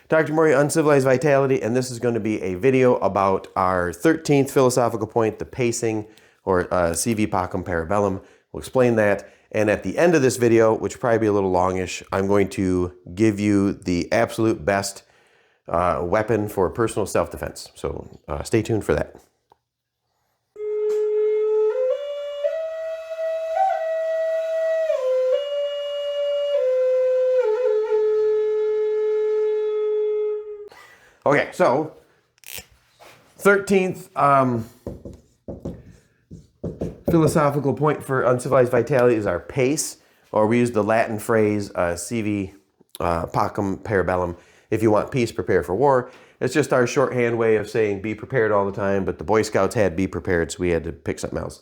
Dr. Morey, Uncivilized Vitality, and this is going to be a video about our 13th philosophical point, the pacing, or CV Pacem Parabellum. We'll explain that. And at the end of this video, which will probably be a little longish, I'm going to give you the absolute best weapon for personal self-defense. So stay tuned for that. Okay, so 13th philosophical point for Uncivilized Vitality is our pace, or we use the Latin phrase CV Pacem Parabellum. If you want peace, prepare for war. It's just our shorthand way of saying be prepared all the time, but the Boy Scouts had be prepared, so we had to pick something else.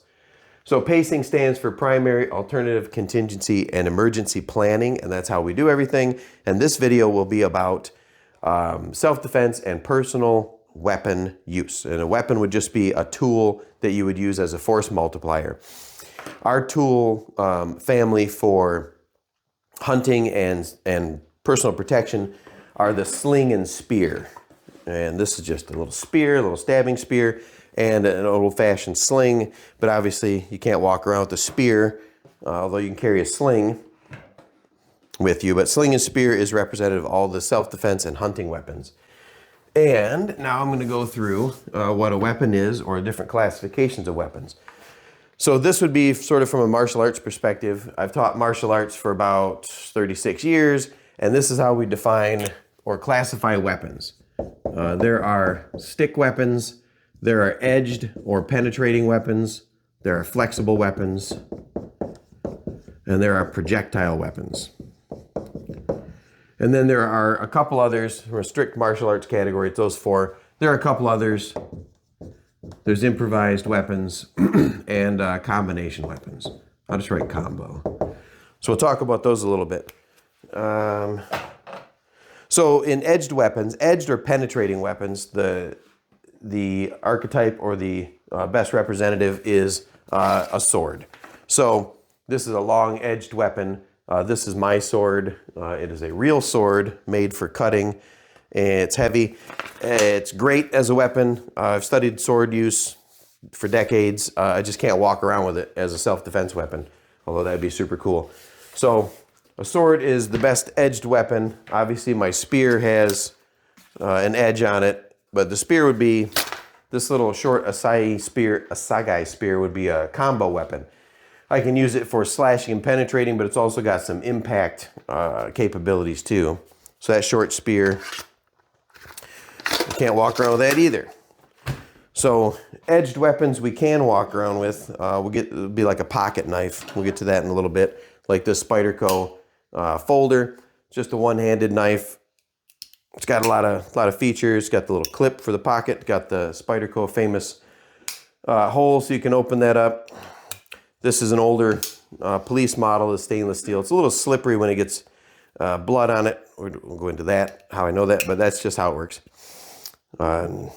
So pacing stands for primary, alternative, contingency, and emergency planning, and that's how we do everything. And this video will be about self-defense and personal weapon use. And a weapon would just be a tool that you would use as a force multiplier. Our tool family for hunting and personal protection are the sling and spear. And this is just a little spear, a little stabbing spear, and an old-fashioned sling. But obviously you can't walk around with a spear, although you can carry a sling with you. But sling and spear is representative of all the self-defense and hunting weapons. And now I'm going to go through what a weapon is, or different classifications of weapons. So this would be sort of from a martial arts perspective. I've taught martial arts for about 36 years, and this is how we define or classify weapons. There are stick weapons, there are edged or penetrating weapons, there are flexible weapons, and there are projectile weapons. And then there are a couple others from a strict martial arts category. It's those four. There are a couple others. There's improvised weapons and combination weapons. I'll just write combo. So we'll talk about those a little bit. So in edged weapons, edged or penetrating weapons, the archetype or the best representative is a sword. So this is a long edged weapon. This is my sword. It is a real sword made for cutting. It's heavy. It's great as a weapon. I've studied sword use for decades. I just can't walk around with it as a self-defense weapon, although that'd be super cool. So a sword is the best edged weapon. Obviously my spear has an edge on it, but the spear would be this little short asai spear would be a combo weapon. I can use it for slashing and penetrating, but it's also got some impact capabilities too. So that short spear, I can't walk around with that either. So edged weapons we can walk around with. It'll be like a pocket knife. We'll get to that in a little bit. Like this Spyderco folder, just a one-handed knife. It's got a lot of features. It's got the little clip for the pocket. Got the Spyderco famous hole, so you can open that up. This is an older police model of stainless steel. It's a little slippery when it gets blood on it. We'll go into that, how I know that, but that's just how it works. We'll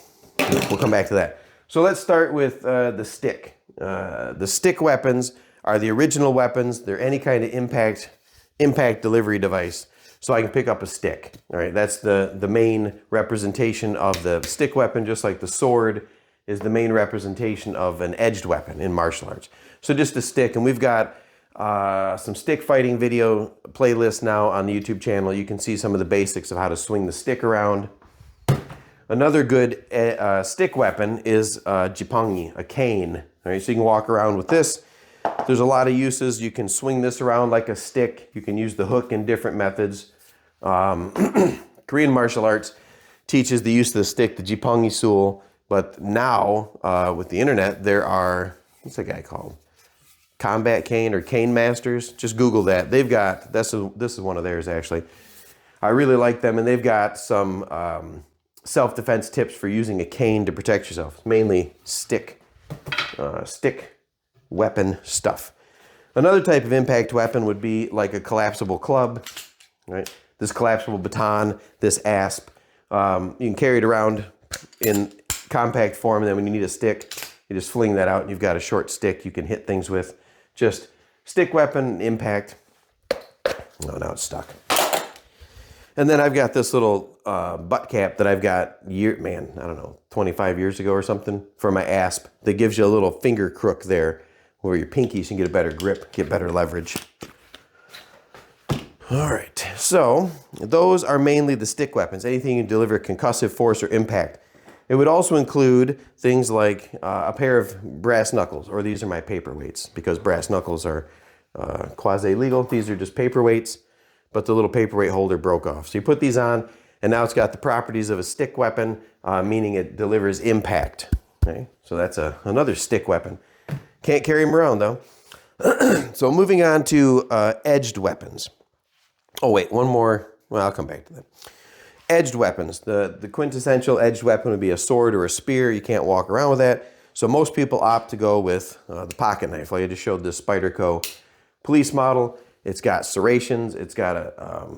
come back to that. So let's start with the stick. The stick weapons are the original weapons. They're any kind of impact delivery device. So I can pick up a stick. All right, that's the main representation of the stick weapon, just like the sword is the main representation of an edged weapon in martial arts. So just a stick, and we've got some stick fighting video playlists now on the YouTube channel. You can see some of the basics of how to swing the stick around. Another good stick weapon is jipangi, a cane. All right, so you can walk around with this. There's a lot of uses. You can swing this around like a stick. You can use the hook in different methods. Korean martial arts teaches the use of the stick, the jipangi sul. But now, with the internet, there are, what's that guy called? Combat Cane or Cane Masters. Just Google that. They've got, this is one of theirs actually. I really like them, and they've got some self-defense tips for using a cane to protect yourself. It's mainly stick weapon stuff. Another type of impact weapon would be like a collapsible club, right? This collapsible baton, this asp. You can carry it around in compact form, and then when you need a stick, you just fling that out and you've got a short stick you can hit things with. Just stick weapon, impact. Oh, now it's stuck. And then I've got this little butt cap that I've got I don't know, 25 years ago or something for my asp that gives you a little finger crook there where your pinkies can get a better grip, get better leverage. All right, so those are mainly the stick weapons, anything you deliver concussive force or impact. It would also include things like a pair of brass knuckles, or these are my paperweights because brass knuckles are quasi-legal. These are just paperweights, but the little paperweight holder broke off. So you put these on, and now it's got the properties of a stick weapon, meaning it delivers impact. Okay, so that's another stick weapon. Can't carry them around though. So moving on to edged weapons. Oh wait, one more. Well, I'll come back to that. Edged weapons. The quintessential edged weapon would be a sword or a spear. You can't walk around with that. So most people opt to go with the pocket knife. Like I just showed this Spyderco police model. It's got serrations. It's got a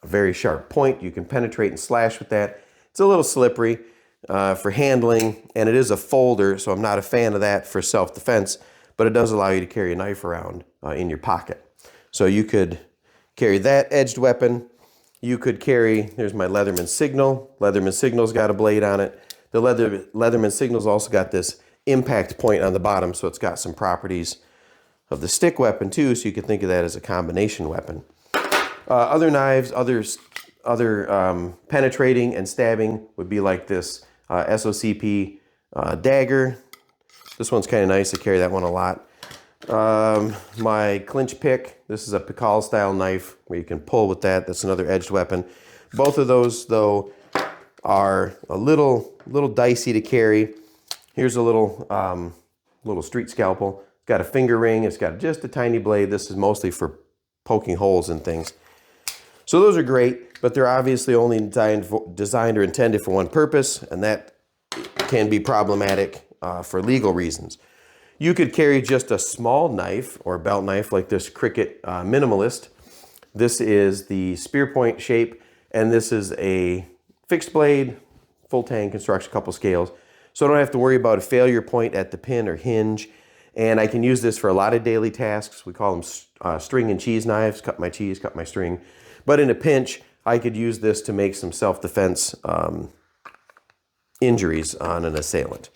very sharp point. You can penetrate and slash with that. It's a little slippery for handling, and it is a folder, so I'm not a fan of that for self-defense, but it does allow you to carry a knife around in your pocket. So you could carry that edged weapon. You could carry, there's my Leatherman Signal. Leatherman Signal's got a blade on it. The Leatherman Signal's also got this impact point on the bottom, so it's got some properties of the stick weapon too, so you could think of that as a combination weapon. Other knives, other penetrating and stabbing would be like this SOCP dagger. This one's kind of nice. I carry that one a lot. My clinch pick, this is a Pikal style knife where you can pull with that. That's another edged weapon. Both of those though are a little dicey to carry. Here's a little street scalpel. It's got a finger ring. It's got just a tiny blade. This is mostly for poking holes in things. So those are great, but they're obviously only designed or intended for one purpose, and that can be problematic for legal reasons. You could carry just a small knife or belt knife like this Cricut Minimalist. This is the spear point shape, and this is a fixed blade, full tang construction, couple scales. So I don't have to worry about a failure point at the pin or hinge. And I can use this for a lot of daily tasks. We call them string and cheese knives, cut my cheese, cut my string. But in a pinch, I could use this to make some self-defense injuries on an assailant.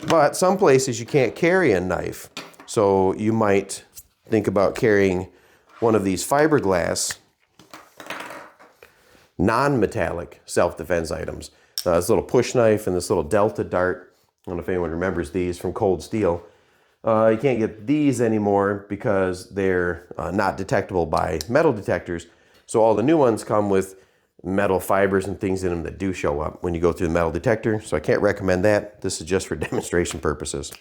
But some places you can't carry a knife. So you might think about carrying one of these fiberglass, non-metallic self-defense items. This little push knife and this little Delta dart. I don't know if anyone remembers these from Cold Steel. You can't get these anymore because they're not detectable by metal detectors. So all the new ones come with metal fibers and things in them that do show up when you go through the metal detector. So I can't recommend that. This is just for demonstration purposes.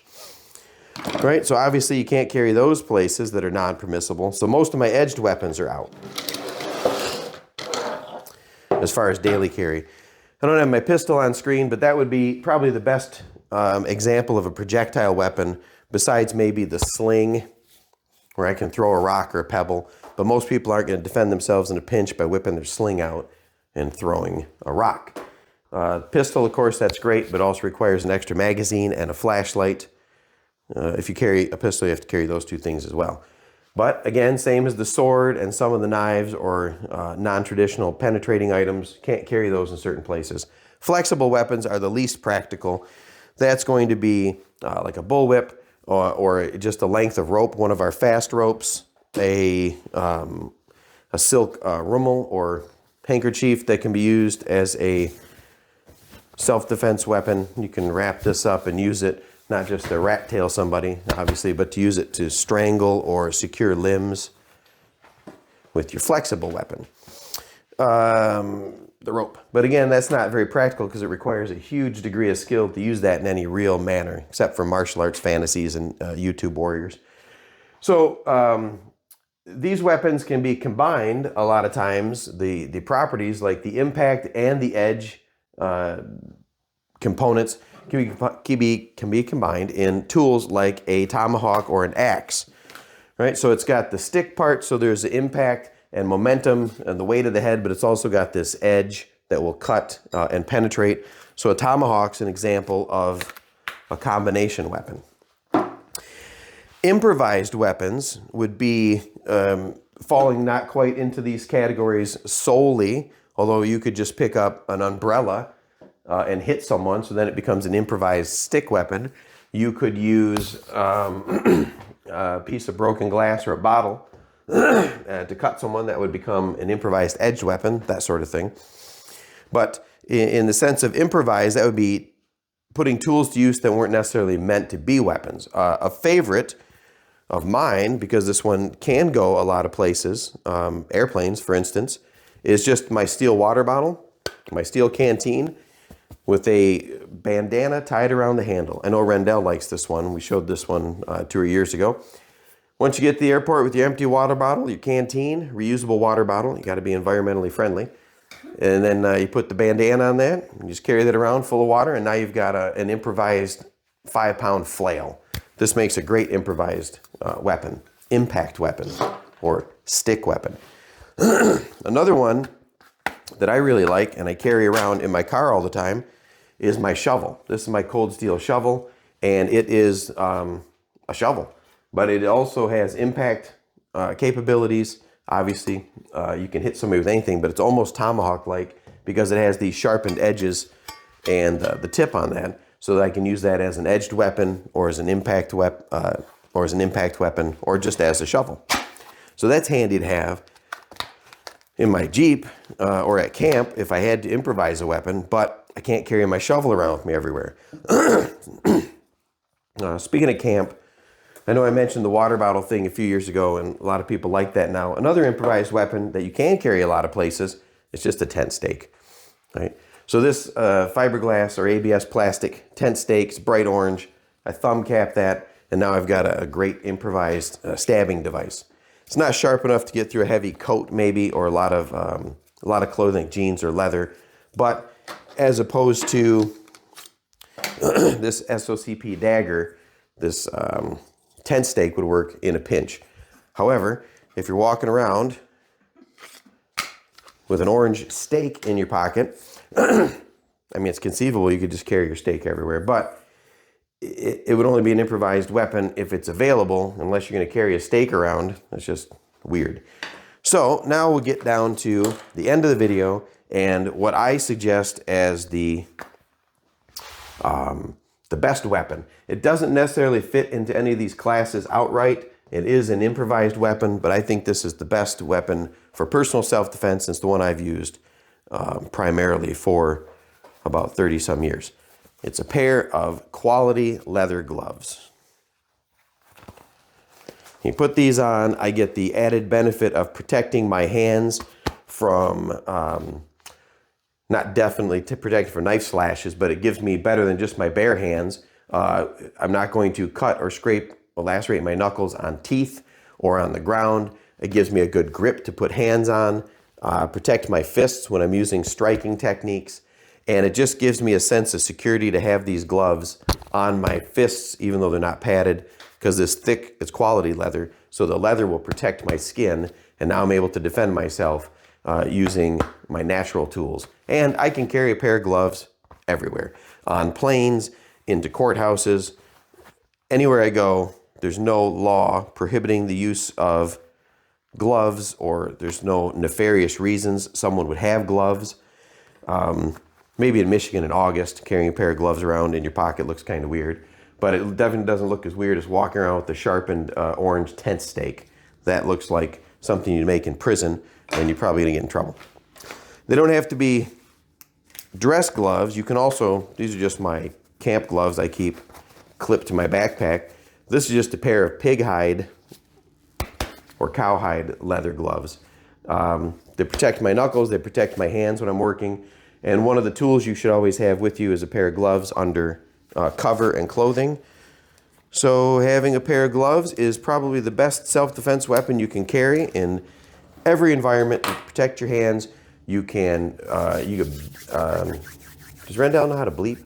All right, so obviously you can't carry those places that are non-permissible. So most of my edged weapons are out as far as daily carry. I don't have my pistol on screen, but that would be probably the best example of a projectile weapon besides maybe the sling where I can throw a rock or a pebble. But most people aren't going to defend themselves in a pinch by whipping their sling out and throwing a rock. Pistol, of course, that's great, but also requires an extra magazine and a flashlight. If you carry a pistol, you have to carry those two things as well. But again, same as the sword and some of the knives or non-traditional penetrating items, can't carry those in certain places. Flexible weapons are the least practical. That's going to be like a bullwhip or just a length of rope, one of our fast ropes, a silk rummel or handkerchief that can be used as a self-defense weapon. You can wrap this up and use it, not just to rat tail somebody, obviously, but to use it to strangle or secure limbs with your flexible weapon, the rope. But again, that's not very practical because it requires a huge degree of skill to use that in any real manner, except for martial arts fantasies and YouTube warriors. So these weapons can be combined a lot of times, the properties like the impact and the edge components can be combined in tools like a tomahawk or an axe, right? So it's got the stick part, so there's the impact and momentum and the weight of the head, but it's also got this edge that will cut and penetrate. So a tomahawk's an example of a combination weapon. Improvised weapons would be falling not quite into these categories solely, although you could just pick up an umbrella and hit someone, so then it becomes an improvised stick weapon. You could use a piece of broken glass or a bottle to cut someone. That would become an improvised edged weapon, that sort of thing. But in the sense of improvised, that would be putting tools to use that weren't necessarily meant to be weapons. A favorite of mine, because this one can go a lot of places, airplanes for instance, is just my steel water bottle, my steel canteen with a bandana tied around the handle. I know Rendell likes this one. We showed this one 2 years ago. Once you get to the airport with your empty water bottle, your canteen, reusable water bottle, you got to be environmentally friendly. And then you put the bandana on that, and just carry that around full of water, and now you've got an improvised 5-pound flail. This makes a great improvised weapon, impact weapon, or stick weapon. Another one that I really like, and I carry around in my car all the time, is my shovel. This is my cold steel shovel, and it is a shovel, but it also has impact capabilities. Obviously, you can hit somebody with anything, but it's almost tomahawk-like because it has these sharpened edges and the tip on that, so that I can use that as an edged weapon, or as an impact weapon, or just as a shovel. So that's handy to have in my Jeep or at camp if I had to improvise a weapon, but I can't carry my shovel around with me everywhere. Speaking of camp, I know I mentioned the water bottle thing a few years ago, and a lot of people like that now. Another improvised weapon that you can carry a lot of places is just a tent stake. Right? So this fiberglass or ABS plastic tent stakes, bright orange. I thumb cap that, and now I've got a great improvised stabbing device. It's not sharp enough to get through a heavy coat, maybe, or a lot of clothing, jeans or leather, but as opposed to this SOCP dagger, this tent stake would work in a pinch. However, if you're walking around with an orange stake in your pocket, I mean, it's conceivable you could just carry your stake everywhere, but it would only be an improvised weapon if it's available, unless you're going to carry a stake around. That's just weird. So now we'll get down to the end of the video and what I suggest as the best weapon. It doesn't necessarily fit into any of these classes outright. It is an improvised weapon, but I think this is the best weapon for personal self-defense. It's the one I've used primarily for about 30 some years. It's a pair of quality leather gloves. You put these on, I get the added benefit of protecting my hands from, not definitely to protect for knife slashes, but it gives me better than just my bare hands. I'm not going to cut or scrape or lacerate my knuckles on teeth or on the ground. It gives me a good grip to put hands on, protect my fists when I'm using striking techniques. And it just gives me a sense of security to have these gloves on my fists, even though they're not padded, because it's thick, it's quality leather, so the leather will protect my skin, and now I'm able to defend myself using my natural tools. And I can carry a pair of gloves everywhere, on planes, into courthouses, anywhere I go. There's no law prohibiting the use of gloves, or there's no nefarious reasons someone would have gloves. Maybe in Michigan in August, carrying a pair of gloves around in your pocket looks kind of weird, but it definitely doesn't look as weird as walking around with the sharpened orange tent stake. That looks like something you'd make in prison, and you're probably gonna get in trouble. They don't have to be dress gloves. You can also, these are just my camp gloves I keep clipped to my backpack. This is just a pair of pig hide or cowhide leather gloves. They protect my knuckles, they protect my hands when I'm working. And one of the tools you should always have with you is a pair of gloves under cover and clothing. So having a pair of gloves is probably the best self-defense weapon you can carry in every environment to protect your hands. You can, does Rendell know how to bleep?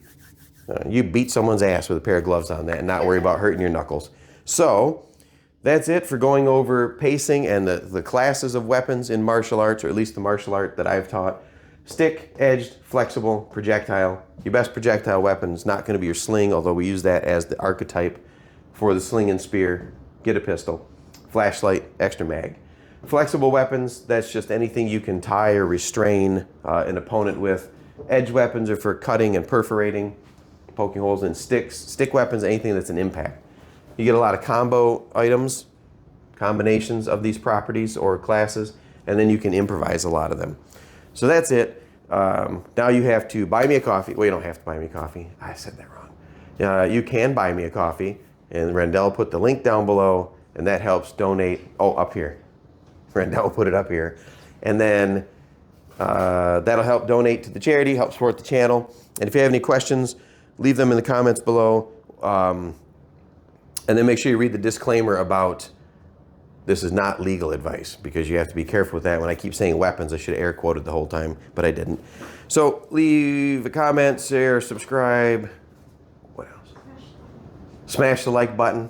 You beat someone's ass with a pair of gloves on that and not worry about hurting your knuckles. So that's it for going over pacing and the classes of weapons in martial arts, or at least the martial art that I've taught. Stick, edged, flexible, projectile. Your best projectile weapon is not going to be your sling, although we use that as the archetype for the sling and spear. Get a pistol, flashlight, extra mag. Flexible weapons, that's just anything you can tie or restrain an opponent with. Edge weapons are for cutting and perforating, poking holes in sticks. Stick weapons, anything that's an impact. You get a lot of combo items, combinations of these properties or classes, and then you can improvise a lot of them. So that's it. Now you have to buy me a coffee. Well, you don't have to buy me a coffee. I said that wrong. You can buy me a coffee, and Rendell put the link down below, and that helps donate. Oh, up here. Rendell will put it up here. And then that'll help donate to the charity, help support the channel. And if you have any questions, leave them in the comments below. And then make sure you read the disclaimer about this is not legal advice, because you have to be careful with that. When I keep saying weapons, I should have air quoted the whole time, but I didn't. So leave a comment, share, subscribe. What else? Smash the like button.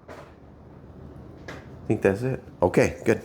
I think that's it. Okay, good.